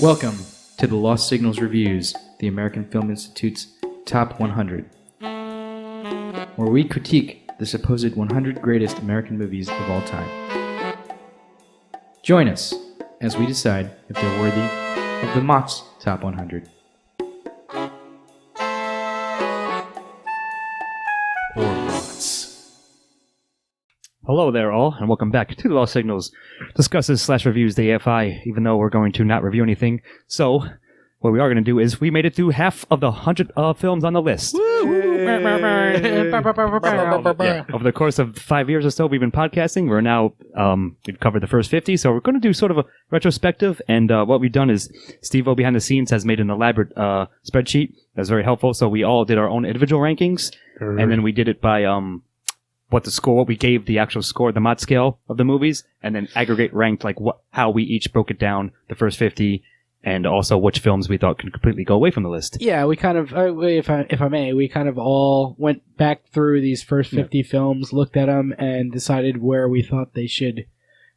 Welcome to the Lost Signals Reviews, the American Film Institute's Top 100, where we critique the supposed 100 greatest American movies of all time. Join us as we decide if they're worthy of the Mott's Top 100. Or Mott's. Hello there all, and welcome back to the Lost Signals discusses / reviews the AFI, even though we're going to not review anything. So, what we are going to do is we made it through half of the 100 films on the list. Over the course of 5 years or so we've been podcasting, we're now, we've covered the first 50, so we're going to do sort of a retrospective, and what we've done is Steve-O behind the scenes has made an elaborate spreadsheet that's very helpful, so we all did our own individual rankings, and then we did it by what we gave the actual score, the Mott scale of the movies, and then aggregate ranked like how we each broke it down, the first 50, and also which films we thought could completely go away from the list. Yeah, we kind of, if I may, we kind of all went back through these first 50 films, looked at them, and decided where we thought they should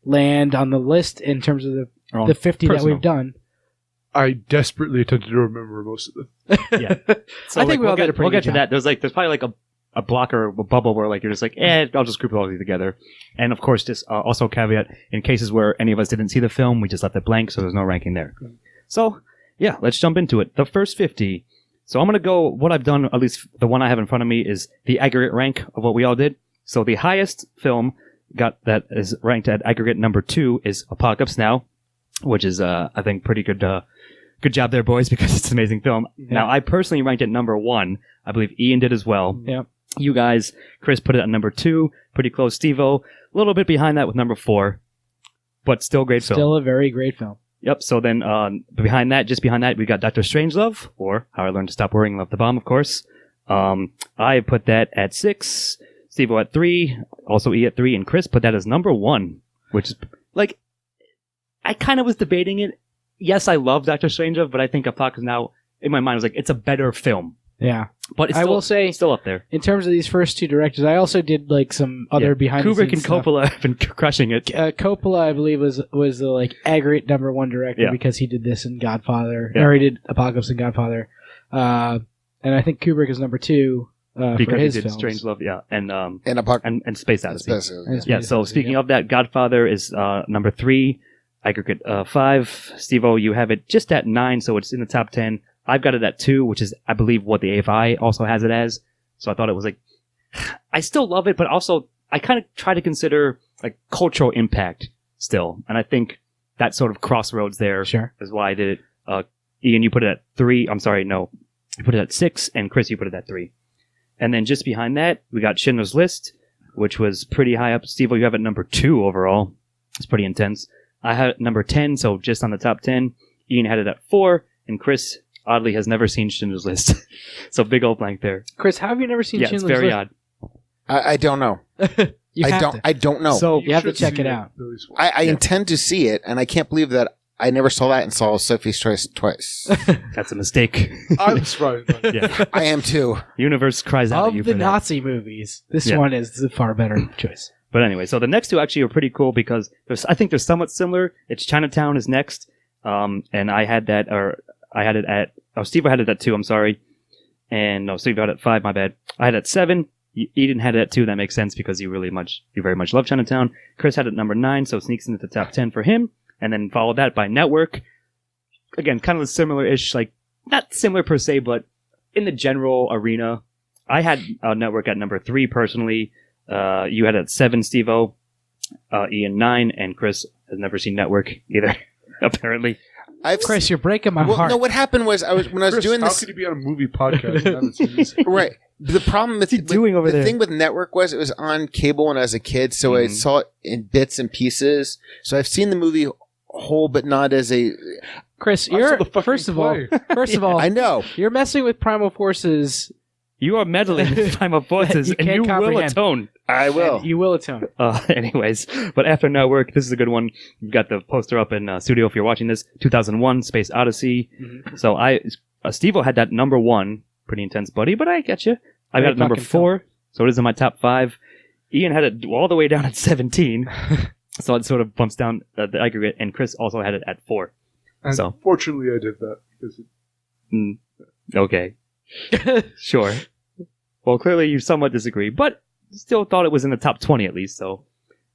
land on the list in terms of the 50 that we've done. I desperately attempted to remember most of them. Yeah, so I think we all did a pretty We'll get good to that. There's probably like a block or a bubble where like you're just like, I'll just group it all together. And of course, just also caveat, in cases where any of us didn't see the film, we just left it blank, so there's no ranking there. So, yeah, let's jump into it. The first 50. So I'm going to go, what I've done, at least the one I have in front of me, is the aggregate rank of what we all did. So the highest film that is ranked at aggregate number 2 is Apocalypse Now, which is, I think, pretty good. Good job there, boys, because it's an amazing film. Yeah. Now, I personally ranked it number 1. I believe Ian did as well. Yeah. You guys, Chris put it at number 2, pretty close. Steve-O, a little bit behind that with number 4, but still great film. Still a very great film. Yep, so then just behind that, we got Dr. Strangelove, or How I Learned to Stop Worrying and Love the Bomb, of course. I put that at 6, Steve-O at 3, also E at 3, and Chris put that as number 1, which is, like, I kind of was debating it. Yes, I love Dr. Strangelove, but I think Apocalypse Now, in my mind, was like, it's a better film. Yeah. But it's I will say, still up there. In terms of these first two directors, I also did like some other behind the scenes Kubrick and Coppola have been crushing it. Coppola, I believe, was the like aggregate number 1 director because he did this in Godfather, or he did Apocalypse and Godfather, and I think Kubrick is number 2 because for his he did films. Strangelove, and Space Odyssey. So speaking of that, Godfather is number 3, aggregate 5. Steve-O, you have it just at 9, so it's in the top 10. I've got it at 2, which is, I believe, what the AFI also has it as. So I thought it was like, I still love it, but also I kind of try to consider like cultural impact still. And I think that sort of crossroads there is why I did it. Ian, you put it at 3. I'm sorry, no. You put it at 6, and Chris, you put it at 3. And then just behind that, we got Schindler's List, which was pretty high up. Steve-O, you have it number 2 overall. It's pretty intense. I had it number 10, so just on the top 10. Ian had it at 4, and Chris oddly has never seen Schindler's List. So big old blank there. Chris, how have you never seen Schindler's List? Yeah, it's very odd. I don't know. I don't know. So you have to check it out. I intend to see it, and I can't believe that I never saw that and saw Sophie's Choice twice. That's a mistake. I'm surprised. I am too. Universe cries out at you for that. Of the Nazi movies, this one is the far better choice. But anyway, so the next two actually are pretty cool because I think they're somewhat similar. It's Chinatown is next, and I had that, Steve had it at 2, I'm sorry. And no, Steve had it at 5, my bad. I had it at 7. Eden had it at 2, that makes sense because you very much love Chinatown. Chris had it at number 9, so it sneaks into the top 10 for him. And then followed that by Network. Again, kind of a similar-ish, like, not similar per se, but in the general arena. I had Network at number 3 personally. You had it at 7, Steve-O. Ian 9, and Chris has never seen Network either, apparently. Chris, you're breaking my heart. No, what happened was when I was doing this. How could you be on a movie podcast? Right. The problem with the thing with Network was it was on cable when I was a kid, so I saw it in bits and pieces. So I've seen the movie whole, but not as a. Chris, you're first of all, I know you're messing with Primal Forces. You are meddling with Primal Forces, and you will atone. I will. You will atone. Anyways, but after Network, this is a good one. You've got the poster up in studio if you're watching this. 2001, Space Odyssey. Mm-hmm. So Steve-O had that number 1, pretty intense, buddy, but I get you. I got it number 4, so it is in my top 5. Ian had it all the way down at 17. So it sort of bumps down the aggregate, and Chris also had it at 4. And so fortunately, I did that because. Okay, sure. Well, clearly you somewhat disagree, but still thought it was in the top 20 at least. So,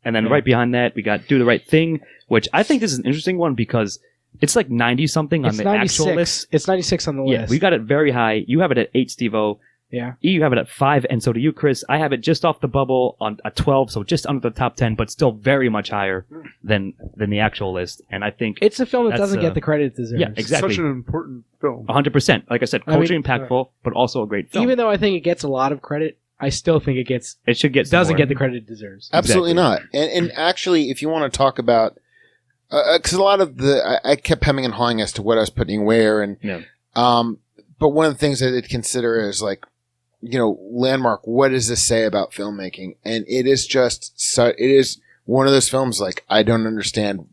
and then right behind that, we got Do the Right Thing, which I think this is an interesting one because it's like 90 something on the actual list. It's 96 on the list. Yeah, we got it very high. You have it at 8, Steve-O. Yeah. You have it at 5, and so do you, Chris. I have it just off the bubble on a 12, so just under the top 10, but still very much higher than the actual list. And I think it's a film that doesn't get the credit it deserves. Yeah, exactly. Such an important film. 100%. Like I said, culturally impactful, but also a great film. Even though I think it gets a lot of credit, I still think it should get doesn't get the credit it deserves. Absolutely not. And actually, if you want to talk about, because a lot of I kept hemming and hawing as to what I was putting where, and but one of the things that I'd consider is like, landmark. What does this say about filmmaking? And it is just it is one of those films like I don't understand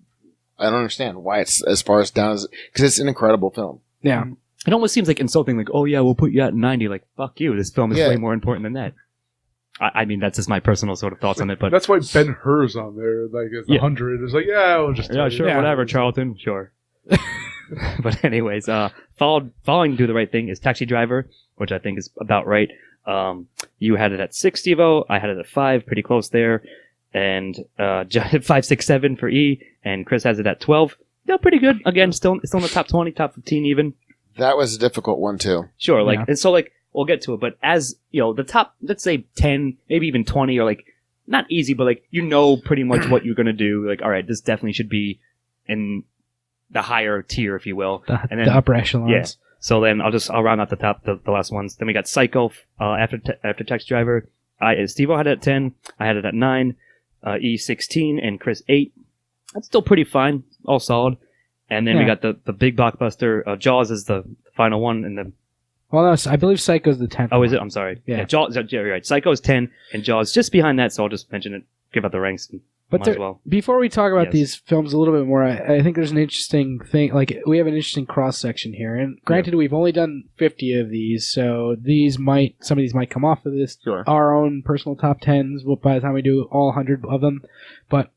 why it's as far as down as, because it's an incredible film. Yeah. It almost seems like insulting, like, oh yeah, we'll put you at 90. Like, fuck you. This film is way more important than that. I mean, that's just my personal sort of thoughts on it. But that's why Ben-Hur's on there, like, as 100. It's like, we'll just... Yeah, sure, whatever, Charlton. Sure. But anyways, following Do the Right Thing is Taxi Driver, which I think is about right. You had it at 6, Steve-O. I had it at 5, pretty close there. And 5, 6, 7 for E. And Chris has it at 12. Yeah, pretty good. Again, still in the top 20, top 15 even. That was a difficult one too. Sure, and so we'll get to it, but as the top, let's say 10, maybe even 20, or not easy, but pretty much what you're gonna do. Like, all right, this definitely should be in the higher tier, if you will, and then the upper echelons. Yeah. So then I'll round out the top, the last ones. Then we got Psycho after Taxi Driver. Steve-O had it at 10. I had it at 9. E 16 and Chris 8. That's still pretty fine, all solid. And then we got the big blockbuster. Jaws is the final one, and the. Well, no, I believe Psycho's the 10th. Oh, is it? I'm sorry. Yeah, Jaws. You're right. Psycho's 10, and Jaws just behind that. So I'll just mention it. Give out the ranks. But as well. Before we talk about these films a little bit more, I think there's an interesting thing. Like, we have an interesting cross section here, and granted, we've only done 50 of these, so some of these might come off of this. Sure. Our own personal top 10s by the time we do all 100 of them, but.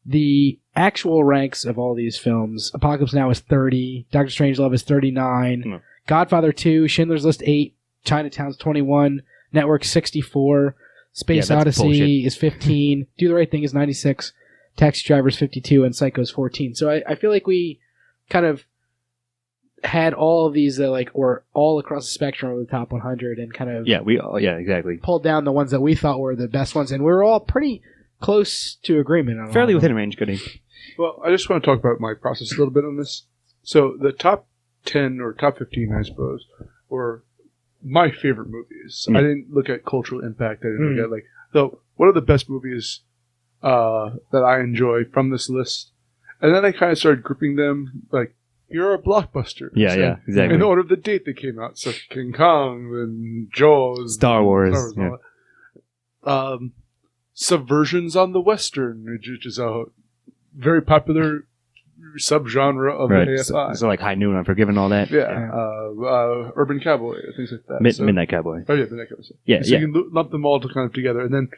The actual ranks of all these films, Apocalypse Now is 30, Doctor Strangelove is 39, Godfather 2, Schindler's List 8, Chinatown's 21, Network 64, Space Odyssey is 15, Do the Right Thing is 96, Taxi Driver is 52, and Psycho is 14. So I feel like we kind of had all of these that were all across the spectrum of the top 100 and kind of exactly pulled down the ones that we thought were the best ones, and we were all pretty close to agreement on fairly within range, Goody. Well, I just want to talk about my process a little bit on this. So the top 10 or top 15, I suppose, were my favorite movies. I didn't look at cultural impact. I didn't look at what are the best movies that I enjoy from this list. And then I kind of started grouping them here are blockbusters. Yeah, exactly. In order of the date they came out. So King Kong and Jaws. Star Wars. And all that. Subversions on the Western, which is a very popular subgenre of the AFI. So High Noon, Unforgiven, all that. Yeah. Urban Cowboy, things like that. Midnight Cowboy. Oh, yeah, Midnight Cowboy. Yeah, so you can lump them all kind of together. And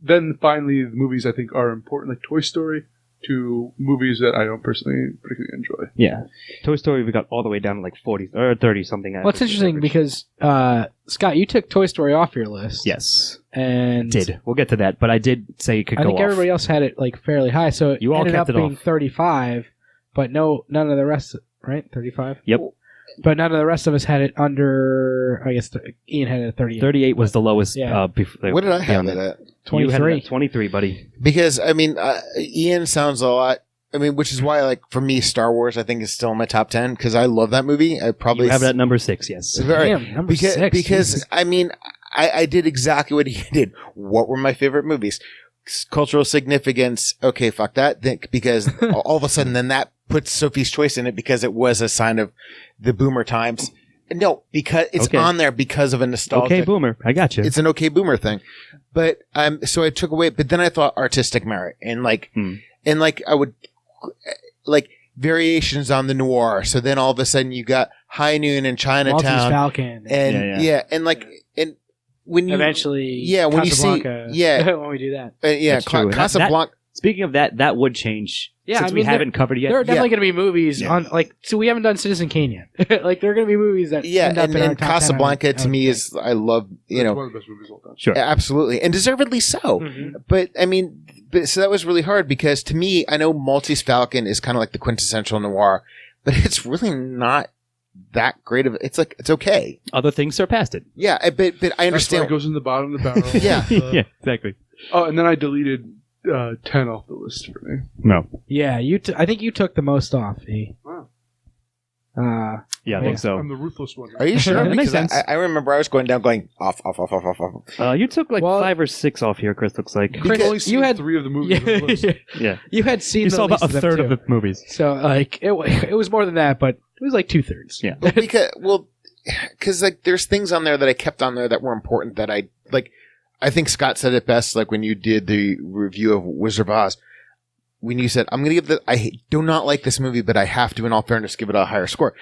then finally, the movies I think are important, like Toy Story, to movies that I don't personally particularly enjoy. Yeah. Toy Story, we got all the way down to 40 or 30 something. Well, it's interesting because, Scott, you took Toy Story off your list. Yes. And we'll get to that, but I did say it could go off. I think everybody else had it fairly high, so you all ended kept up it being off. 35, but none of the rest, right? 35? Yep. But none of the rest of us had it under, I guess, Ian had it at 38. 38 was the lowest. Yeah. What did I have it at? 23. You had it at 23, buddy. Because, Ian sounds a lot, which is why, for me, Star Wars, I think, is still in my top 10, because I love that movie. I probably You have it at number 6, yes. Damn, number 6. Because, I did exactly what he did. What were my favorite movies? Cultural significance. Okay, fuck that. Because all of a sudden, then that puts Sophie's Choice in it because it was a sign of the boomer times. No, because it's on there because of a nostalgic. Okay, boomer. I got you. It's an okay boomer thing. But, so I took away, but then I thought artistic merit and I would, variations on the noir. So then all of a sudden you got High Noon and Chinatown. Maltese Falcon. And when you eventually, when you see when we do that. That's true. Casablanca. Speaking of that would change. Yeah, since I we mean, haven't covered yet. There are definitely going to be movies Yeah. on so we haven't done Citizen Kane yet. Like there are going to be movies that end up in our and top 10, Casablanca I to me think. is I love It's one of the best movies of all time. Sure. absolutely and deservedly so. Mhm. But I mean, so that was really hard because to me, I know Maltese Falcon is kind of like the quintessential noir, but it's really not that great of. It's like it's okay. Other things surpassed it. Yeah, but I That's why understand. it goes in the bottom of the barrel. Yeah. Yeah, exactly. Oh, and then I deleted 10 off the list for me. No. Yeah, I think you took the most off. E. Wow. Yeah, I think so. I'm the ruthless one. Are you sure? That makes Because sense. I remember I was going down, going off. You took like Well- 5 or 6 off here, Chris, looks like. I've only seen you had 3 of the movies on the list. Yeah. You had seen You the saw about least a third them, of too. the movies. So like it was more than that, but it was like 2/3. Yeah. Because like there's things on there that I kept on there that were important that I like. I think Scott said it best, like when you did the review of Wizard of Oz, when you said, "I'm going to give I do not like this movie, but I have to, in all fairness, give it a higher score."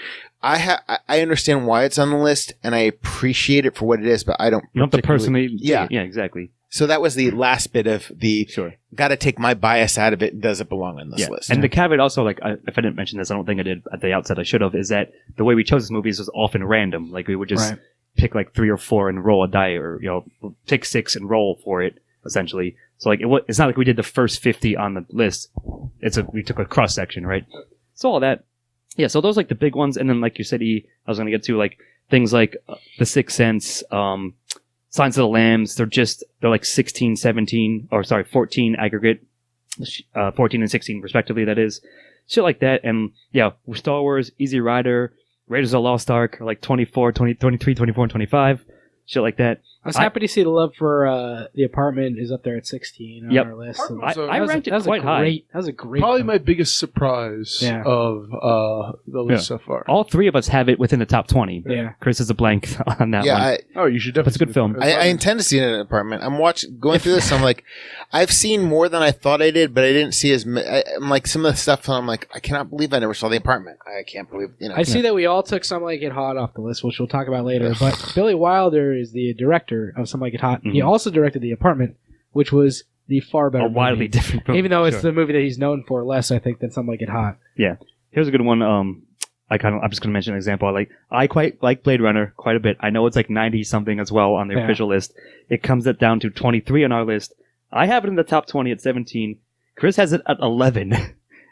I understand why it's on the list, and I appreciate it for what it is, but I don't. You don't have to particularly- personally. Yeah. Yeah, exactly. So that was the last bit of the. Sure. Got to take my bias out of it. Does it belong on this Yeah. list? And the caveat also, like, if I didn't mention this, I don't think I did at the outset. I should have. Is that the way we chose these movies was often random. Like we would just Right. pick like 3 or 4 and roll a die, or pick 6 and roll for it. Essentially, so like it's not like we did the first 50 on the list. We took a cross section, right? So all that, yeah. So those like the big ones, and then like you said, I was going to get to like things like The Sixth Sense, Signs of the Lambs. They're like 16, 17, or sorry, 14 aggregate, 14 and 16 respectively. That is shit like that, and yeah, Star Wars, Easy Rider, Raiders of the Lost Ark, are like 24, 20, 23, 24, and 25. Shit like that. I was happy to see the love for the apartment is up there at 16 on Yep. our list. Apartment I ranked it quite high. That was a great. Probably film. my biggest surprise Yeah. of the list so far. All 3 of us have it within the top 20. Yeah. Chris is a blank on that yeah, one. Oh, you should definitely. That's a good see film. it. I intend to see it in an apartment. I'm going through this. I'm like, I've seen more than I thought I did, but I didn't see as. I'm like some of the stuff. I'm like, I cannot believe I never saw the apartment. I can't believe I see that we all took Some Like It Hot off the list, which we'll talk about later. But Billy Wilder is the director of Some Like It Hot. He Mhm. also directed The Apartment, which was the far better A wildly movie. different film. Even though it's Sure. the movie that he's known for less, I think, than Some Like It Hot. Here's a good one. I'm just going to mention an example. I quite like Blade Runner quite a bit. I know it's like 90 something as well on the Yeah. official list. It comes down to 23 on our list. I have it in the top 20 at 17. Chris has it at 11.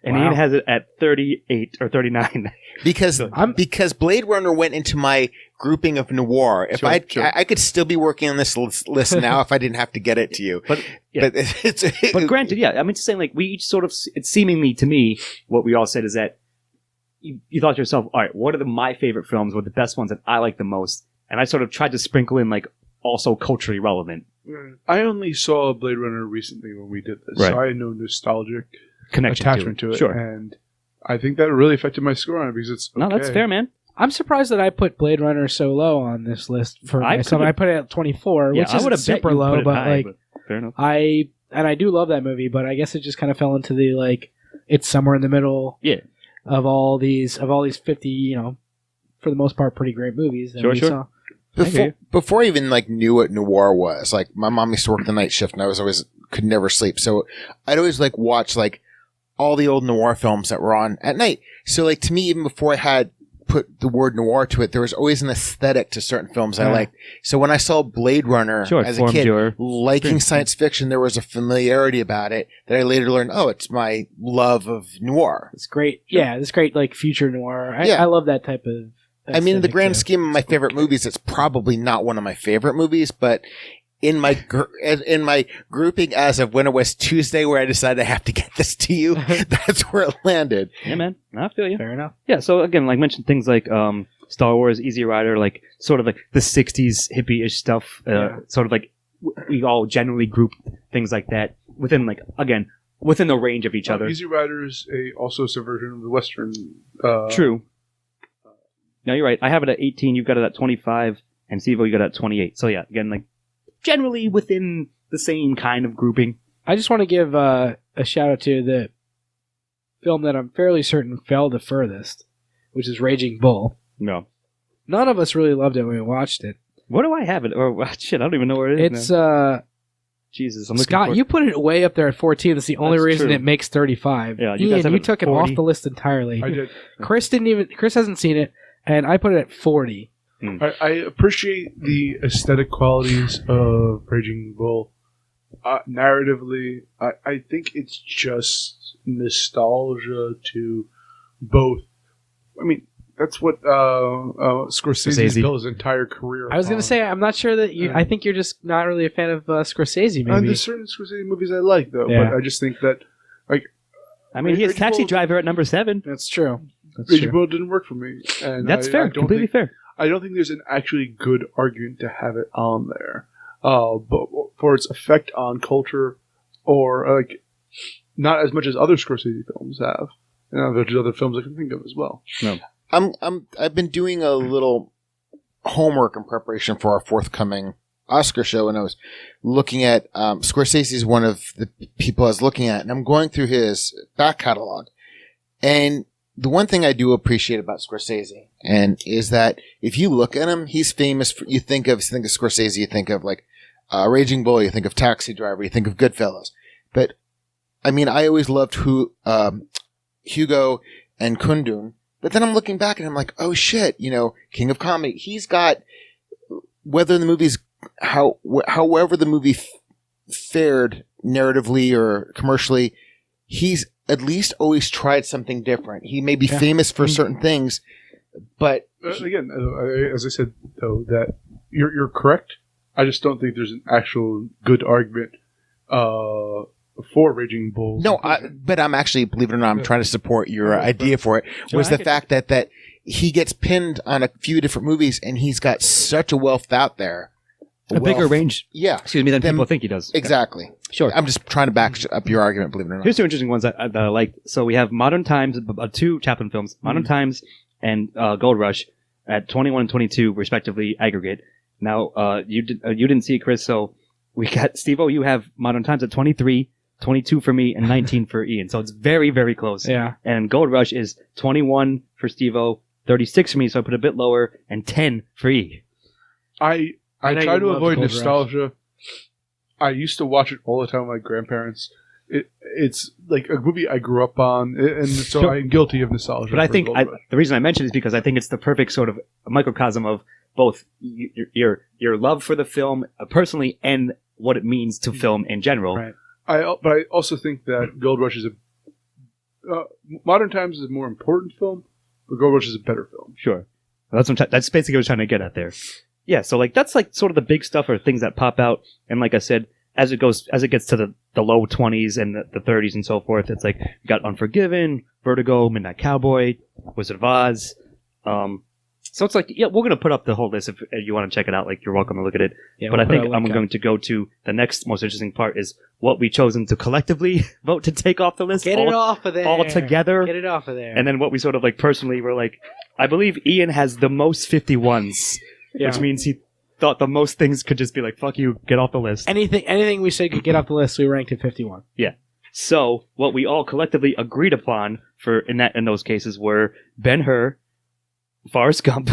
And Wow. Ian has it at 38 or 39. because Blade Runner went into my grouping of noir. If Sure, I could still be working on this list now if I didn't have to get it to you. But yeah. But it's But granted, yeah, I mean, just saying, like, we each sort of, it's seemingly to me, what we all said is that you thought to yourself, all right, what are my favorite films, what are the best ones that I like the most? And I sort of tried to sprinkle in, like, also culturally relevant. I only saw Blade Runner recently when we did this, Right. so I had no nostalgic Connection attachment to it. Sure. And I think that really affected my score on it because it's okay. No, that's fair, man. I'm surprised that I put Blade Runner so low on this list for I myself. could've- I put it at 24, Yeah, which I is would have super low, but like fair enough. I do love that movie, but I guess it just kind of fell into the like it's somewhere in the middle. Yeah. Of all these 50, for the most part, pretty great movies that Sure, we sure. saw. Before I even like knew what noir was, like my mom used to work the night shift and I was always could never sleep. So I'd always like watch like all the old noir films that were on at night. So like to me, even before I had put the word noir to it, there was always an aesthetic to certain films I Yeah. liked. So when I saw Blade Runner Sure, as a formed kid, your liking experience. science fiction, there was a familiarity about it that I later learned, oh, it's my love of noir. It's great. Yeah, it's great, like future noir. Yeah. I love that type of. I mean, in the aesthetic, grand too. scheme of my favorite movies, it's probably not one of my favorite movies, but in my grouping as of when it was Tuesday where I decided I have to get this to you, that's where it landed. Yeah, man. I feel you. Fair enough. Yeah, so again, like mentioned things like Star Wars, Easy Rider, like sort of like the 60s hippie-ish stuff, Yeah. sort of like we all generally group things like that within like, again, within the range of each other. Easy Rider is also a subversion of the Western. True. No, you're right. I have it at 18, you've got it at 25, and Stevo, you got it at 28. So yeah, again, like generally within the same kind of grouping. I just want to give a shout out to the film that I'm fairly certain fell the furthest, which is Raging Bull. No. None of us really loved it when we watched it. What do I have it? Or shit, I don't even know where it is. It's now. Jesus, I'm looking Scott. for it. You put it way up there at 14. That's the only That's reason true. it makes 35. Yeah, you guys have You it took it 40. off the list entirely. I did. Chris hasn't seen it, and I put it at 40. I appreciate the aesthetic qualities of Raging Bull. Narratively, I think it's just nostalgia to both. I mean, that's what Scorsese built his entire career I was going to upon. say, I'm not sure that you. I think you're just not really a fan of Scorsese. Maybe There's certain Scorsese movies I like, though, Yeah. but I just think that I mean, he has Raging Taxi Bull- Driver at number 7. that's true. That's Raging true. Bull didn't work for me. And That's I fair. don't Completely think, fair. I don't think there's an actually good argument to have it on there. But for its effect on culture, or like not as much as other Scorsese films have. There's other films I can think of as well. I've been doing a little homework in preparation for our forthcoming Oscar show, and I was looking at Scorsese is one of the people I was looking at, and I'm going through his back catalog. And the one thing I do appreciate about Scorsese and is that if you look at him, he's famous for, you think of Scorsese, you think of like Raging Bull, you think of Taxi Driver, you think of Goodfellas. But I mean, I always loved Hugo and Kundun. But then I'm looking back and I'm like, oh shit, King of Comedy. He's got, whether the movie's, however the movie fared narratively or commercially, he's at least always tried something different. He may be famous for certain things, but again, as I said though, that you're correct. I just don't think there's an actual good argument for Raging Bull. no, but I'm actually, believe it or not, I'm trying to support your idea for it. Was the fact that he gets pinned on a few different movies and he's got such a wealth out there. A bigger range. Yeah. Excuse me, than people think he does. Exactly. Sure. I'm just trying to back up your argument, believe it or not. Here's two interesting ones that I like. So we have Modern Times, 2 Chaplin films, Modern Times and Gold Rush at 21 and 22 respectively aggregate. Now you didn't see it, Chris. So we got Steve-O. You have Modern Times at 23, 22 for me, and 19 for Ian. So it's very, very close. Yeah. And Gold Rush is 21 for Steve-O, 36 for me, so I put a bit lower, and 10 for E. I know try you to love avoid Gold Rush. nostalgia. I used to watch it all the time with my grandparents. It's like a movie I grew up on, and so Sure. I'm guilty of nostalgia. But I for think Gold Rush. the reason I mention it is because I think it's the perfect sort of microcosm of both your love for the film personally and what it means to film in general. Right. But I also think that Gold Rush is Modern Times is a more important film, but Gold Rush is a better film. Sure. That's basically what I was trying to get at there. Yeah, so like that's like sort of the big stuff or things that pop out, and like I said, as it gets to the low 20s and the 30s and so forth, it's like you got Unforgiven, Vertigo, Midnight Cowboy, Wizard of Oz. So it's like, yeah, we're gonna put up the whole list if you want to check it out. Like, you're welcome to look at it. Yeah, But we'll I put think a link I'm up. going to go to the next most interesting part is what we chosen to collectively vote to take off the list. Get it off of there. all together. Get it off of there. And then what we sort of like personally were like, I believe Ian has the most 51s, which means he thought the most things could just be like, fuck you, get off the list. anything we said could get off the list, we ranked at 51. So what we all collectively agreed upon in those cases were Ben-Hur, Forrest Gump,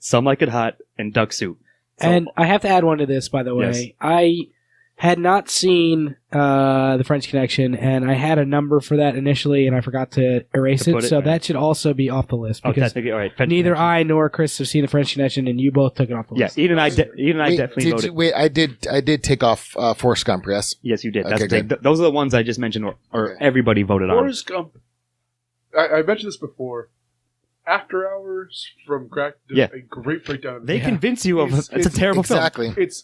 Some Like It Hot, and Duck Soup. So, And I have to add one to this, by the way. Yes. I had not seen The French Connection, and I had a number for that initially, and I forgot to erase To it, put it- so all right. that should also be off the list, oh, because technically, all right. French neither Connection. I nor Chris have seen The French Connection, and you both took it off the Yeah, list. Ian and I definitely voted. Wait, I did take off Forrest Gump, yes? Yes, you did. Okay, good. Those are the ones I just mentioned, or Okay. everybody voted on. Forrest Gump. I mentioned this before. After Hours from Crack did Yeah. a great breakdown. of They it. convince you of it's a terrible Exactly. It's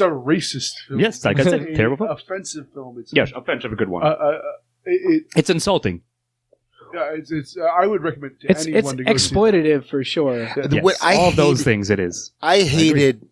a racist film. Yes, like I said, It's terrible an film. offensive film. It's Yes, offensive, a good one. it's It's insulting. I would recommend to It's anyone to go see exploitative for sure. it. The- Yes, what I all those hated- things it is. I hated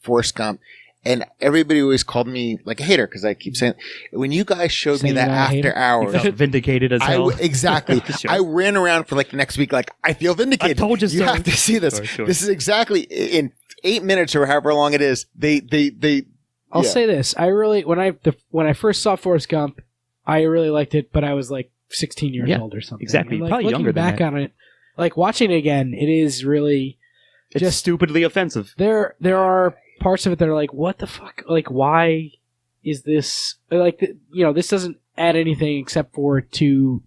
Forrest Gump. And everybody always called me like a hater because I keep saying, when you guys showed Saying me that you're not a hater? After Hours, You felt vindicated as hell. exactly. Sure. I ran around for like the next week, like, I feel vindicated. I told you so. have to see this. Sure. This is exactly in 8 minutes or however long it is. I'll Yeah. say this: I really, when I first saw Forrest Gump, I really liked it, but I was like 16 years Yeah, old or something. exactly. And, like, Probably looking younger than back that. on it, like watching it again, it is really It's just stupidly offensive. there are parts of it that are like, what the fuck? Like, why is this like? This doesn't add anything except for to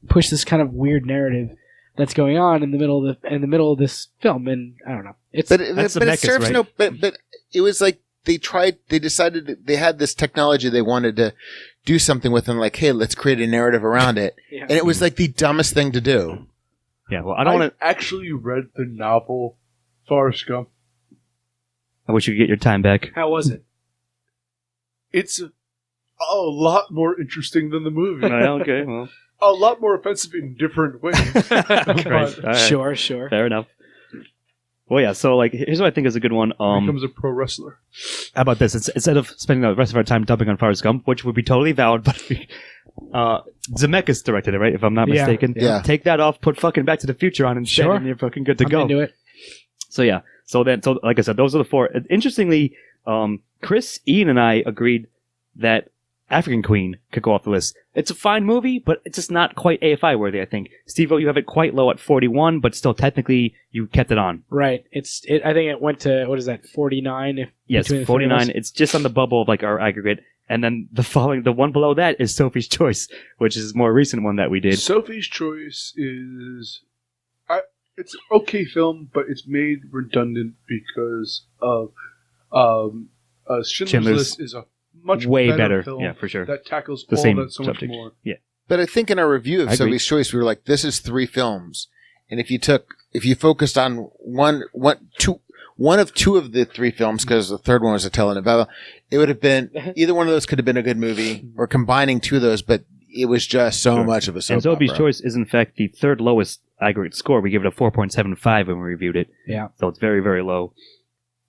push this kind of weird narrative that's going on in the middle of this film, and I don't know. But it serves right? no. But it was like they decided they had this technology they wanted to do something with, and like, hey, let's create a narrative around it, Yeah. and it was like the dumbest thing to do. Yeah, well, I don't want to. actually read the novel Forrest Gump. I wish you could get your time back. How was it? It's a lot more interesting than the movie. Okay, well, A lot more offensive in different ways. great. But All right. Sure. Fair enough. Well, yeah. So, like, here's what I think is a good one. becomes a pro wrestler. How about this? Instead of spending the rest of our time dumping on Forrest Gump, which would be totally valid, but Zemeckis directed it, right? If I'm not Yeah. mistaken. Yeah. Take that off. Put fucking Back to the Future on instead, Sure. and you're fucking good to I'm go. into it. So yeah. So like I said, those are the four. Interestingly, Chris, Ian, and I agreed that African Queen could go off the list. It's a fine movie, but it's just not quite AFI worthy, I think. Steve-O, you have it quite low at 41, but still technically you kept it on. Right. I think it went to, what is that, 49? Yes, Between the three of 49. us? It's just on the bubble of like our aggregate. And then the one below that is Sophie's Choice, which is a more recent one that we did. Sophie's Choice is... it's an okay film, but it's made redundant because of... Schindler's List is a much Way better. film Yeah, for sure. that tackles The all same that so subject. much more. Yeah. But I think in our review of I agree. Sophie's Choice, we were like, this is 3 films. And if you focused on one of 2 of the 3 films, because the third one was a telenovela, it would have been, either one of those could have been a good movie, or combining 2 of those, but it was just so Sure. much of a soap And Sophie's opera. Choice is in fact the third lowest aggregate score. We give it a 4.75 when we reviewed it. Yeah. So it's very, very low.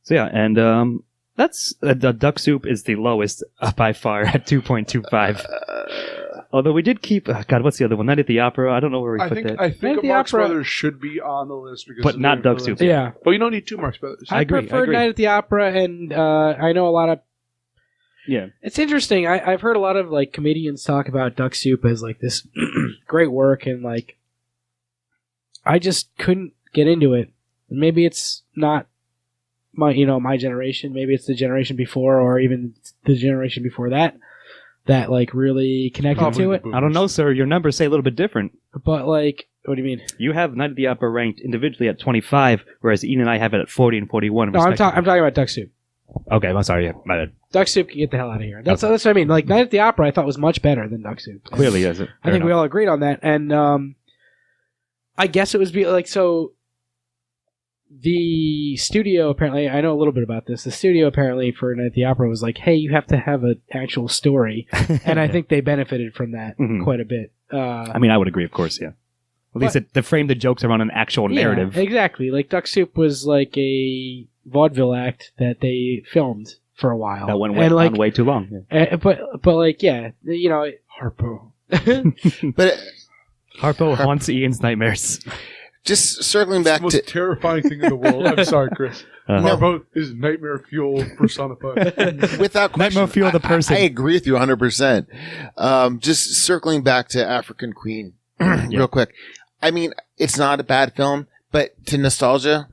So yeah, and that's the Duck Soup is the lowest by far at 2.25. Although we did keep God, what's the other one? Night at the Opera. I don't know where we I put think that. I think Night a at the Marx Opera- Brothers should be on the list because But of not their Duck Soup. influence. Yeah. But you don't need 2 Marx Brothers. I agree, prefer I agree. Night at the Opera, and I know a lot of... Yeah. It's interesting. I've heard a lot of like comedians talk about Duck Soup as like this great work, and like I just couldn't get into it. Maybe it's not my generation. Maybe it's the generation before, or even the generation before that like really connected Probably to the it. boomers. I don't know, sir. Your numbers say a little bit different. But like, what do you mean? You have Night at the Opera ranked individually at 25, whereas Ian and I have it at 40 and 41. No, I'm respectively. talking about Duck Soup. Okay, I'm sorry. Yeah, my bad. Duck Soup can get the hell out of here. That's Okay. what I mean. Like Night at the Opera, I thought was much better than Duck Soup. Clearly, is it? I think we all agreed on that, and I guess it was like so. The studio apparently, I know a little bit about this. The studio apparently for Night at the Opera was like, "Hey, you have to have an actual story," and I think they benefited from that Mhm. quite a bit. I mean, I would agree, of course. Yeah. At least they framed the jokes around an actual narrative. Yeah, exactly. Like Duck Soup was like a vaudeville act that they filmed for a while. That went and like, on way too long. Yeah. but like, yeah, Harpo. But Harpo haunts Ian's nightmares. just circling It's the back most to... terrifying thing in the world. I'm sorry, Chris. Uh-huh. Harpo is nightmare fuel personified. Without question, Nightmare Fuel the person. I agree with you 100%. Just circling back to African Queen real quick. I mean, it's not a bad film, but to nostalgia,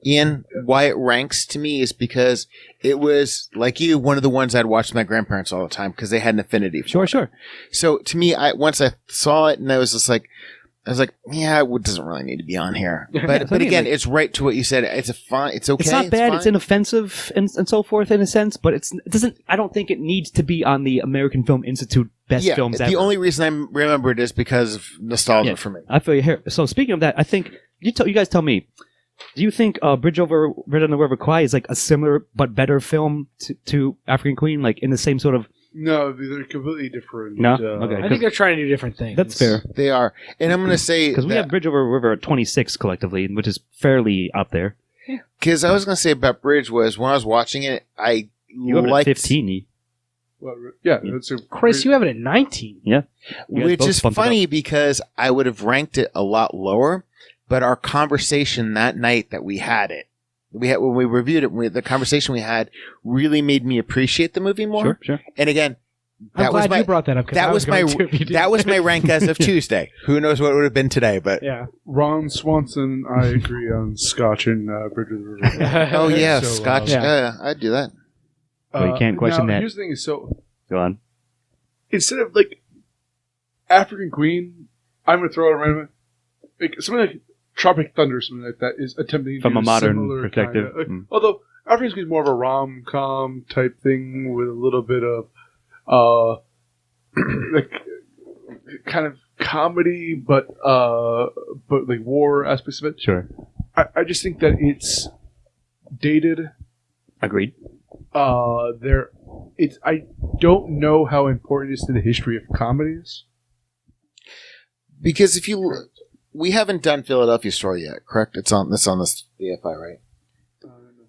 Ian, why it ranks to me is because it was, like you, one of the ones I'd watch with my grandparents all the time because they had an affinity for it. Sure. So to me, once I saw it and I was just like, yeah, it doesn't really need to be on here. But That's what I mean, again, like- it's right to what you said. It's okay. It's not bad. fine. It's inoffensive and so forth in a sense, but it doesn't. I don't think it needs to be on the American Film Institute best films ever. The only reason I remember it is because of nostalgia for me. I feel you here. So speaking of that, I think you guys tell me. Do you think Bridge on the River Kwai is like a similar but better film to African Queen, like in the same sort of? No, they're completely different. No? Okay. I think they're trying to do different things. That's fair They are. And I'm going to say because we have Bridge Over River at 26 collectively, which is fairly up there. because I was going to say about Bridge was when I was watching it, I You have it at liked 15. Well, yeah, that's a Chris, you have it at 19. Yeah. You guys which both is bumped it up. funny because I would have ranked it a lot lower, but our conversation that night that we had it, when we reviewed it, the conversation we had really made me appreciate the movie more. Sure. And again, I'm glad you brought that up. That was my rank as of Tuesday. Who knows what it would have been today? But yeah, Ron Swanson, I agree on Scotch and Bridge of the River. oh yeah, So, Scotch. I'd do that. Well, you can't question that. Here's the thing: is so Go on. instead of like African Queen, I'm going to throw out a random like something like Tropic Thunder, something like that, is attempting From to a do modern similar perspective. kinda, although African Queen is more of a rom-com type thing with a little bit of like kind of comedy, but like war aspects of it. Sure. I just think that it's dated. Agreed. I don't know how important it is to the history of comedies. Because we haven't done Philadelphia Story yet, correct? It's on this the AFI, right?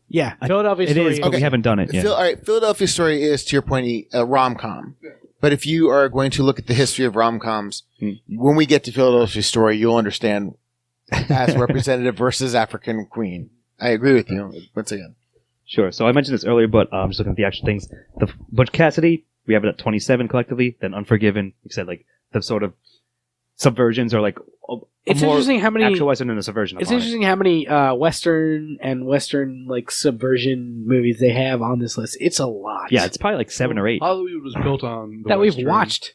yeah. Philadelphia It Story is, but we haven't done it yet. All right, Philadelphia Story is, to your point, a rom-com. But if you are going to look at the history of rom-coms, when we get to Philadelphia Story, you'll understand as representative versus African Queen. I agree with you. Once again. Sure. So I mentioned this earlier, but I'm just looking at the actual things. The Butch Cassidy, we have it at 27 collectively. Then Unforgiven, you said like the sort of subversions are like It's more interesting how many actual Western than a subversion. It's upon interesting how many Western and Western like subversion movies they have on this list. It's a lot. Yeah, it's probably like 7 or 8. Hollywood was built on the that Western. we've watched.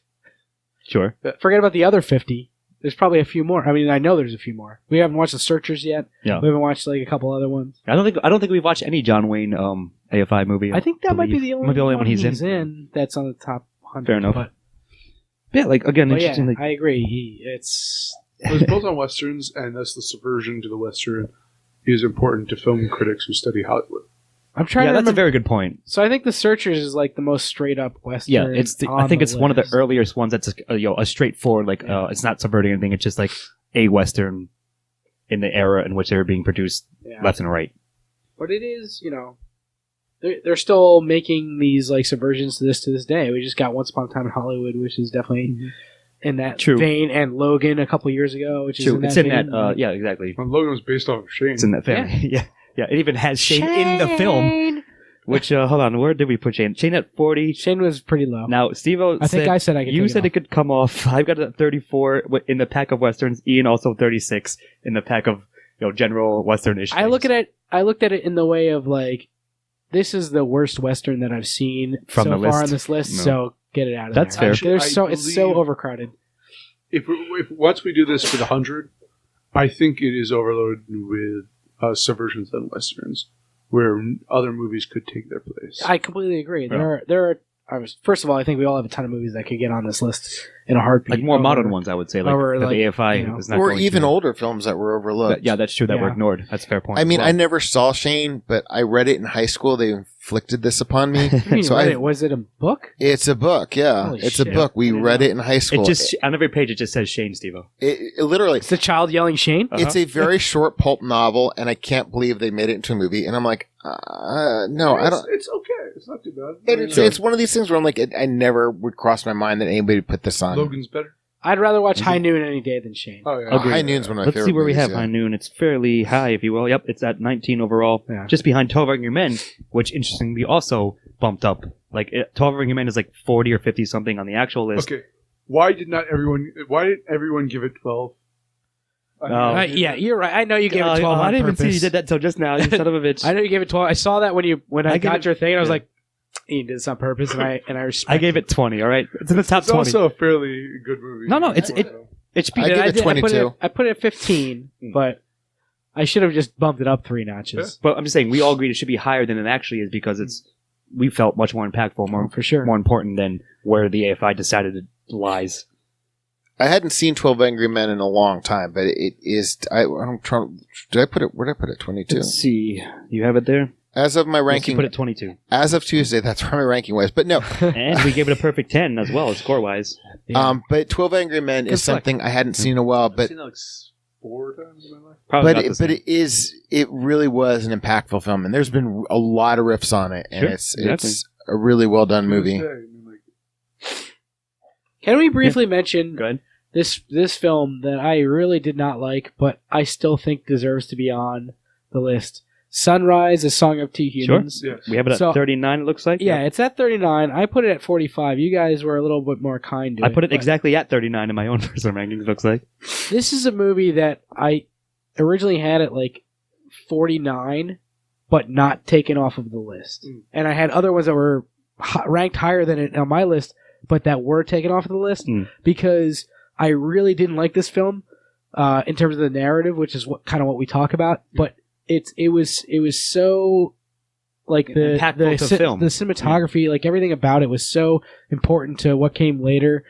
Sure. Forget about the other 50. There's probably a few more. I mean, I know there's a few more. We haven't watched The Searchers yet. Yeah. We haven't watched like a couple other ones. I don't think we've watched any John Wayne AFI movie. I think that might be believe. the only, Might be the only one he's in that's on the top 100. Fair enough. But Yeah, like again, yeah, interesting. Like, I agree. It's It was built on Westerns, and thus the subversion to the Western is important to film critics who study Hollywood. I'm trying yeah, to that's a remember. very good point. So I think The Searchers is like the most straight up Western. Yeah, I think it's one of the list. earliest ones that's a straightforward like it's not subverting anything. It's just like a Western in the era in which they were being produced Yeah. left and right. But it is, they're still making these like subversions to this day. We just got Once Upon a Time in Hollywood, which is definitely in that True. vein, and Logan a couple years ago, which is in that It's in vein. that. Yeah, exactly. Well, Logan was based off of Shane. It's in that family. Yeah. Yeah. It even has Shane in the film. Which hold on, where did we put Shane? Shane at 40. Shane was pretty low. Now Steve-O I think I said I could. you take said it it could come off. I've got it at 34 in the pack of westerns. Ian also 36 in the pack of general western-ish. I looked at it in the way of like, this is the worst Western that I've seen From so the far list. on this list. No. So get it out of That's there. fair. Actually, It's so believe- overcrowded. If once we do this for the 100, I think it is overloaded with subversions and westerns, where other movies could take their place. I completely agree. Yeah. There are. First of all, I think we all have a ton of movies that could get on this list in a heartbeat. like more modern ones, I would say, like over, that like, the AFI you know, is not Or going even to. older films that were overlooked. Yeah, that's true. That were Yeah. ignored. That's a fair point. I mean, as well. I never saw Shane, but I read it in high school. They inflicted this upon me. I mean, So was it a book? It's a book, yeah. Holy It's shit. a book. We I didn't read know. it in high school. It just on every page it just says Shane Steve-O. It literally, It's the child yelling Shane. it's a very short pulp novel, and I can't believe they made it into a movie. And I'm like, no, I don't. It's okay. It's not too bad. It's one of these things where I'm like, I never would cross my mind that anybody would put this on. Logan's better. I'd rather watch High Noon any day than Shane. Oh yeah. Agreed. High Noon's one of my Let's favorite see where we movies, have yeah. High Noon. It's fairly high, if you will. Yep, it's at 19 overall, Yeah. just behind 12 Angry Men, which interestingly also bumped up. Like 12 Angry Men is like 40 or 50 something on the actual list. Okay. Why did everyone give it 12? Yeah, you're right. I know you gave it 12 on I didn't even see purpose. you did that until just now. You son of a bitch. I know you gave it 12. I saw that when I gave got it- your thing, and I was yeah. like, he did this on purpose, and I respect I gave it 20. All right, it's in the top It's 20. also a fairly good movie. No, it's- it should be. I give it 22. I put it at 15, but I should have just bumped it up 3 notches. But I'm just saying, we all agreed it should be higher than it actually is because we felt much more impactful, more For sure. more important than where the AFI decided it lies. I hadn't seen 12 Angry Men in a long time, but it is. I'm trying. Did I put it? Where did I put it? 22. Let's see. You have it there. As of my Yes, you ranking, put it 22, as of Tuesday, that's where my ranking was. But no, and we gave it a perfect 10 as well, score wise. Yeah. but 12 Angry Men Good is something I hadn't seen in a while. I've But seen it like 4 times in my life. Probably but not the it, same. it really was an impactful film, and there's been a lot of riffs on it, and Sure, it's exactly. a really well done movie. To this day, I mean, like, Can we briefly mention Go ahead. this film that I really did not like, but I still think deserves to be on the list? Sunrise, A Song of Two Humans. Yes. We have it at 39, it looks like. Yeah, it's at 39. I put it at 45. You guys were a little bit more kind to it. I put it but exactly at 39 in my own personal rankings, looks like. This is a movie that I originally had at like 49, but not taken off of the list. And I had other ones that were ranked higher than it on my list, but that were taken off of the list because I really didn't like this film in terms of the narrative, which is what we talk about. But it was so like the cinematography, like everything about it was so important to what came later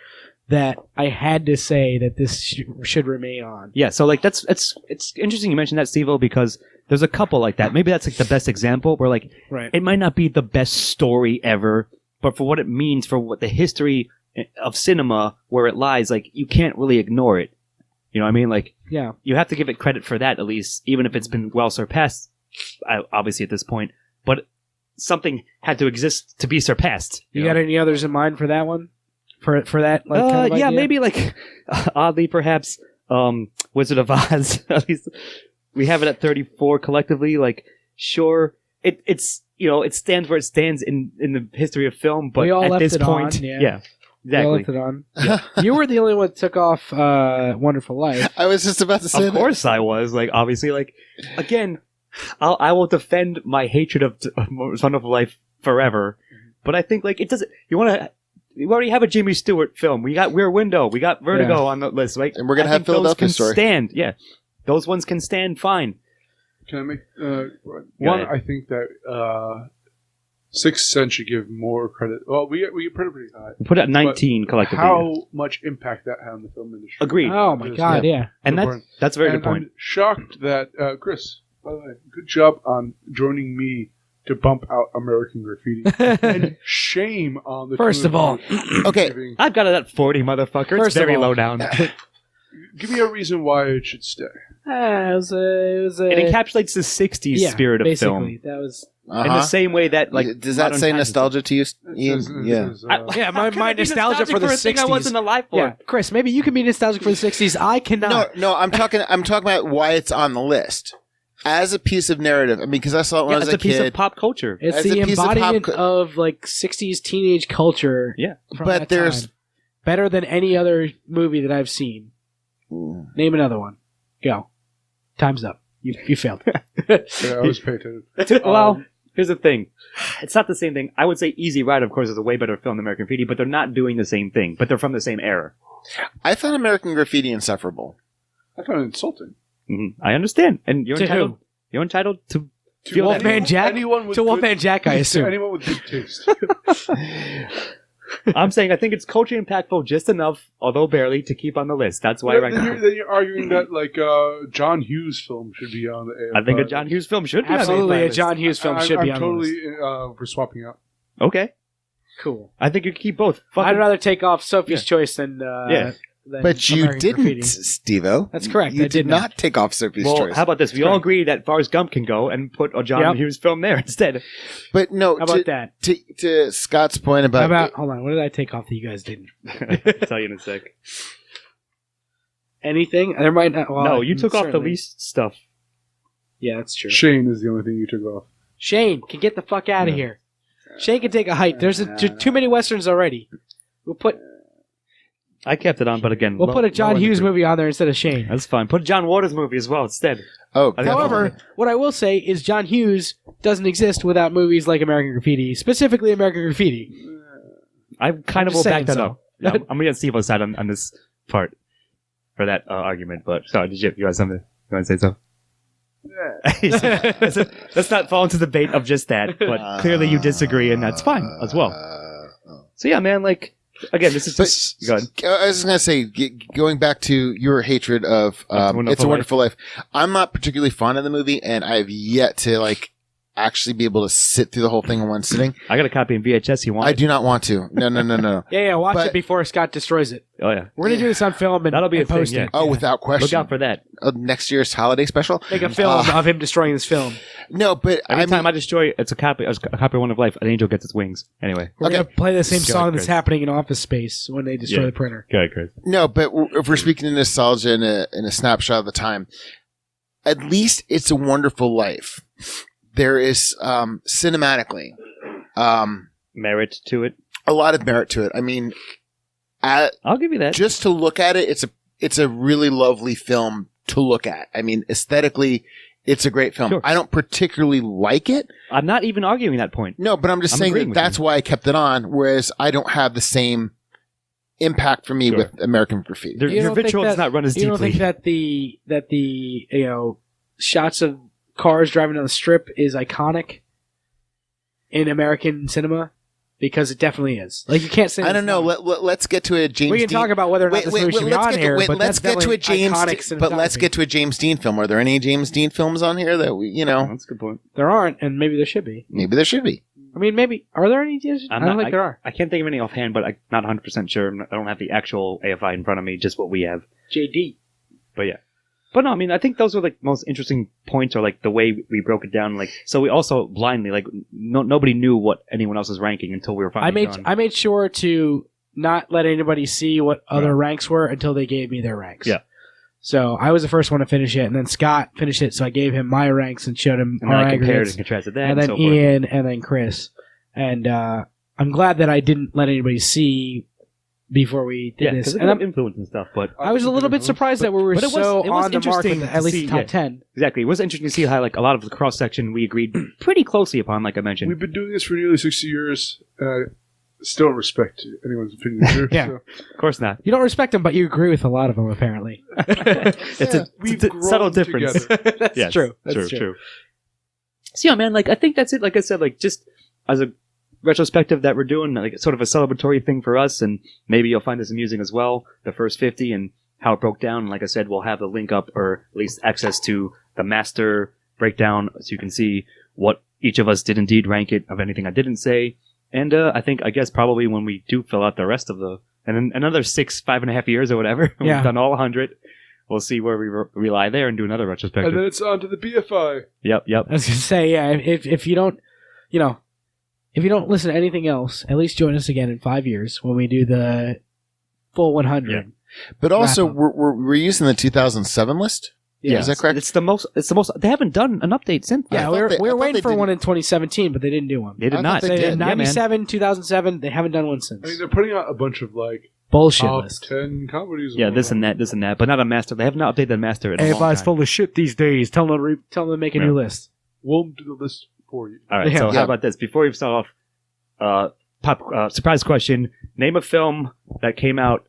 that I had to say that this should remain on. Yeah, so like it's interesting you mentioned that, Steve-O, because there's a couple like that. Maybe that's like the best example where like it might not be the best story ever, but for what it means, for what the history of cinema, where it lies, like you can't really ignore it. You know what I mean? Like, yeah, you have to give it credit for that at least, even if it's been well surpassed, obviously at this point. But something had to exist to be surpassed. You got any others in mind for that one? For that, like, kind of yeah, idea? maybe like oddly, perhaps Wizard of Oz. At least we have it at 34 collectively. Like, sure, it's it stands where it stands in the history of film, but we all at left this it point, on, yeah, we all exactly. left it on. You were the only one that took off Wonderful Life. I was just about to say Of course, I was like, obviously, like again, I will defend my hatred of Wonderful Life forever, but I think like it doesn't. We already have a Jimmy Stewart film. We got Rear Window. We got Vertigo on the list, right? And we're gonna have Philadelphia Philadelphia Story. Stand, yeah. Those ones can stand fine. Can I make one? I think that Sixth Sense should give more credit. Well, we put it pretty high. We put it at 19 collectively. How much impact that had on the film industry? Agreed. Oh my god, yeah. And that's a very good And point. I'm shocked that Chris, by the way, good job on joining me to bump out American Graffiti. And shame on the First of all, Okay. I've got it at 40, motherfucker. First It's very of all- low down. Give me a reason why it should stay. it was a It encapsulates the 60s spirit of basically, film. that was In the same way that, like, does that modern say times- nostalgia to you, Ian? Yeah. yeah, my Can I be nostalgia for the a thing 60s. I wasn't alive for. Yeah, Chris, maybe you can be nostalgic for the 60s. I cannot. No, I'm talking about why it's on the list as a piece of narrative. I mean, because I saw it when I was it's a a piece kid. of pop culture. It's As the a piece of embodiment pop of like 60s teenage culture. Yeah. from But that there's- time. Better than any other movie that I've seen. Name another one. Go. Time's up. You failed. Yeah, I was paying attention. Well, here's the thing. It's not the same thing. I would say Easy Rider, of course, is a way better film than American Graffiti, but they're not doing the same thing. But they're from the same era. I found American Graffiti insufferable. I found it insulting. I understand. And you're To entitled. who? You're entitled to To feel that. Wolfman Jack? Anyone with To Wolfman Jack, I to assume. anyone with good taste. I'm saying I think it's culturally impactful just enough, although barely, to keep on the list. That's why I rank it. Then you're arguing that like John Hughes film should be on the AFI. I think a John Hughes film should be Absolutely, on a the John Hughes film should be I'm on the list. totally for swapping out. Okay. Cool. I think you keep both. I'd rather take off Sophie's Choice than But you American didn't, Graffiti. Steve-O. That's correct. You I did did not take off Sophie's Well, Choice. how about this? We all agree that Forrest Gump can go and put a John Yep. Hughes film there instead. But no, How about that? To Scott's point How about, about, hold on, what did I take off that you guys didn't? I'll tell you in a sec. Anything? There might not. Well, No, you took off the certainly. least stuff. Yeah, that's true. Shane is the only thing you took off. Shane can get the fuck out of here. Shane can take a hike. There's too many westerns already. We'll put I kept it on, but again, a John low Hughes degree. movie on there instead of Shane. That's fine. Put a John Waters movie as well instead. oh, I think- However, what I will say is John Hughes doesn't exist without movies like American Graffiti, specifically American Graffiti. I kind of just will saying back that so. up. Yeah, I'm gonna get Steve-O's side on this part for that argument. But sorry, did you have something? You want to say so? Let's not fall into the bait of just that. But clearly you disagree, and that's fine as well. So yeah, man. Like again, this is just. Go ahead. I was just going to say, going back to your hatred of It's a Wonderful Life, I'm not particularly fond of the movie, and I've yet to like actually be able to sit through the whole thing in one sitting. I got a copy in VHS. You want? I do not want to. No. Yeah, watch But- it before Scott destroys it. Oh yeah, We're gonna do this on film and that'll be a and thing. post Yeah. it. Oh, without question. Look out for that. Next year's holiday special. Make a film of him destroying this film. No, but Every time I mean, destroy, it's a copy of One of Life. An angel gets its wings. Anyway, We're Okay. gonna play the same Go song ahead, that's Chris. happening in Office Space when they destroy Yeah. the printer. go ahead, Chris. no, but if we're speaking in nostalgia in a snapshot of the time, at least It's a Wonderful Life there is cinematically Merit to it. a lot of merit to it. I mean, I'll give you that. just to look at it, it's a really lovely film to look at. I mean, aesthetically, it's a great film. Sure. I don't particularly like it. I'm not even arguing that point. No, but I'm just saying agreeing that with that's you. why I kept it on, whereas I don't have the same impact for me Sure. with American Graffiti. Your You don't vitriol think does not run as You don't deeply. think that the shots of cars driving down the strip is iconic in American cinema? Because it definitely is. Like, you can't say I don't it's know. not. Let's get to a James. We can Dean. talk about whether or not this movie should be on here, but let's that's get to a James. iconic But let's cinematography. get to a James Dean film. Are there any James Dean films on here that we, That's a good point. There aren't, and maybe there should be. maybe there should be. I mean, maybe. Are there any? I don't think there are. I can't think of any offhand, but I'm not 100% sure. I don't have the actual AFI in front of me, just what we have. JD. But yeah. But no, I mean, I think those are like most interesting points, or like the way we broke it down. Like, so we also blindly, like, nobody knew what anyone else was ranking until we were finally done. I made sure to not let anybody see what other ranks were until they gave me their ranks. Yeah. So I was the first one to finish it, and then Scott finished it, so I gave him my ranks and showed him And our then I compared aggregates, and contrasted that, and and then so forth. Ian, and then Chris. And I'm glad that I didn't let anybody see before we did Yeah, this. because And it I'm- influence and stuff, but I was a little bit surprised that we were but it was- so it was on the mark interesting with to at least see, the top yeah. 10. exactly. It was interesting to see how like a lot of the cross section we agreed pretty closely upon, like I mentioned. We've been doing this for nearly 60 years. Still don't respect anyone's opinion here. Yeah. So. Of course not. You don't respect them, but you agree with a lot of them, apparently. It's a We've subtle grown difference. together. That's Yes, true. That's true. So yeah, man, like I think that's it. Like I said, like just as a retrospective that we're doing, like sort of a celebratory thing for us, and maybe you'll find this amusing as well. The first 50 and how it broke down. Like I said, we'll have the link up, or at least access to the master breakdown, so you can see what each of us did indeed rank it of anything I didn't say. And I guess probably when we do fill out the rest of the, and in another 5.5 years or whatever, Yeah. we've done all 100. We'll see where we rely there and do another retrospective. And then it's on to the BFI. Yep. I was gonna say, yeah. If you don't, if you don't listen to anything else, at least join us again in 5 years when we do the full 100. Yeah. But also, Wrap up. we're using the 2007 list. Yeah, Is that correct? It's the most. They haven't done an update since. I Yeah, thought we they- were I thought waiting they for did- one in 2017, but they didn't do one. They did I not. thought they They did. did Yeah, man. 97, 2007. They haven't done one since. I mean, they're putting out a bunch of like Bullshit top list. 10 comedies. Yeah, this and that, but not a master. They have not updated the master in a long AFI's time. full of shit these days. Tell them to make a new list. We'll do the list for you. All right. Yeah. So Yeah. how about this? Before we start off, surprise question: name a film that came out,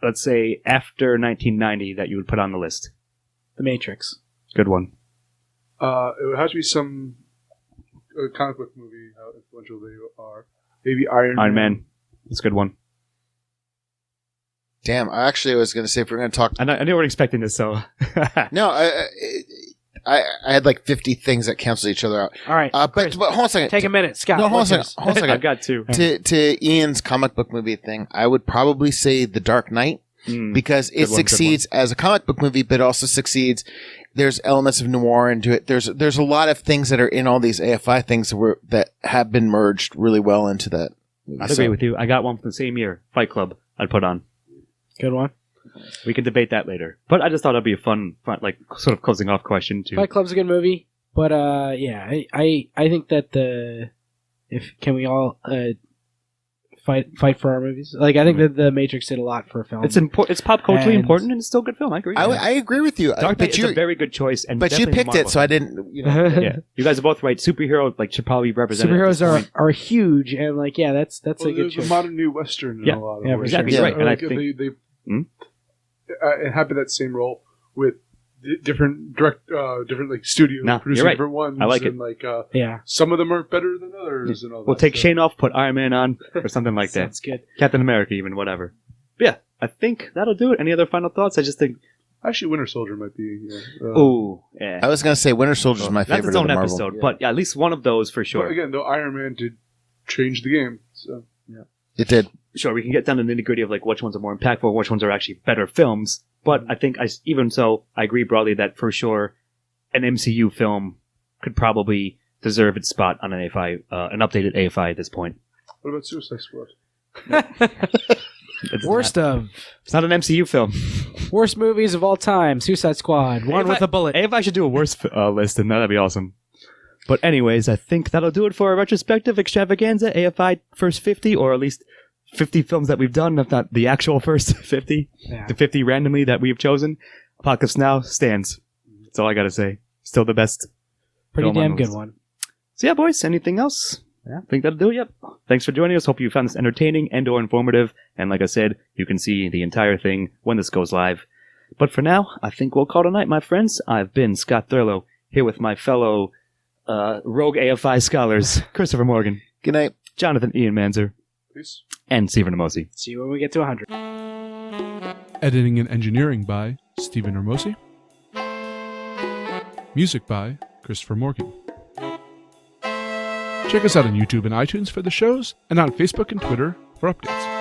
let's say after 1990, that you would put on the list. The Matrix. Good one. It would have to be some comic book movie, how influential they are. Maybe Iron Man. That's a good one. Damn, I actually was going to say if we're going to talk. I knew we were expecting this, so No, I had like 50 things that canceled each other out. All right. But hold on a second. Take a minute, Scott. No, hold on a what's second. yours? Hold on a second. I've got two. To Ian's comic book movie thing, I would probably say The Dark Knight because it Good one, succeeds as a comic book movie, but also succeeds. There's elements of noir into it. There's a lot of things that are in all these AFI things that have been merged really well into that movie. I'd agree with you. I got one from the same year, Fight Club. I'd put on. Good one. We can debate that later, but I just thought it'd be a fun, like sort of closing off question too. Fight Club's a good movie, but yeah, I think that can we all fight for our movies? Like, I think that The Matrix did a lot for film. It's important. It's pop culturally And- important, and it's still a good film. I agree. I agree with you. Dark Knight but is a very good choice, and but you definitely picked it, Marvel. so I didn't. You know. Yeah, you guys are both right. Superhero should probably represent. Superheroes are huge, and like, yeah, that's Well, a good there's a choice. modern new western in Yeah. a lot of Yeah, for ways. sure. exactly Yeah. right. Or And I like think they Hmm? inhabit that same role with different different like studios No, producing you're right. different ones. I like it. and, like Yeah, some of them are better than others. And all we'll that take stuff. Shane off, put Iron Man on, or something like that. Sounds good. Captain America, even whatever. But yeah, I think that'll do it. Any other final thoughts? I just think. Actually, Winter Soldier might be. Oh, yeah. I was going to say Winter Soldier is my That's favorite its of own the Marvel. episode, Yeah. but yeah, at least one of those for But sure. again, though, Iron Man did change the game. So It did. Sure, we can get down to the nitty gritty of like which ones are more impactful, which ones are actually better films. But I think even so, I agree broadly that for sure, an MCU film could probably deserve its spot on an AFI, an updated AFI at this point. what about Suicide Squad? It's Worst not, it's not an MCU film. worst movies of all time. Suicide Squad. One with a bullet. AFI should do a worst list, and that'd be awesome. But anyways, I think that'll do it for our retrospective extravaganza, AFI first 50, or at least 50 films that we've done, if not the actual first 50. Yeah. The 50 randomly that we've chosen. Apocalypse Now stands. That's all I gotta say. Still the best. Pretty film on damn the good list. one. So yeah, boys, anything else? Yeah, I think that'll do it. Yep. Thanks for joining us. Hope you found this entertaining and or informative. And like I said, you can see the entire thing when this goes live. But for now, I think we'll call it a night, my friends. I've been Scott Thurlow, here with my fellow rogue AFI scholars, Christopher Morgan, Good night. Jonathan Ian Manzer, Peace. and Stephen Amosi. See you when we get to 100. Editing and engineering by Stephen Ramosi. Music by Christopher Morgan. Check us out on YouTube and iTunes for the shows, and on Facebook and Twitter for updates.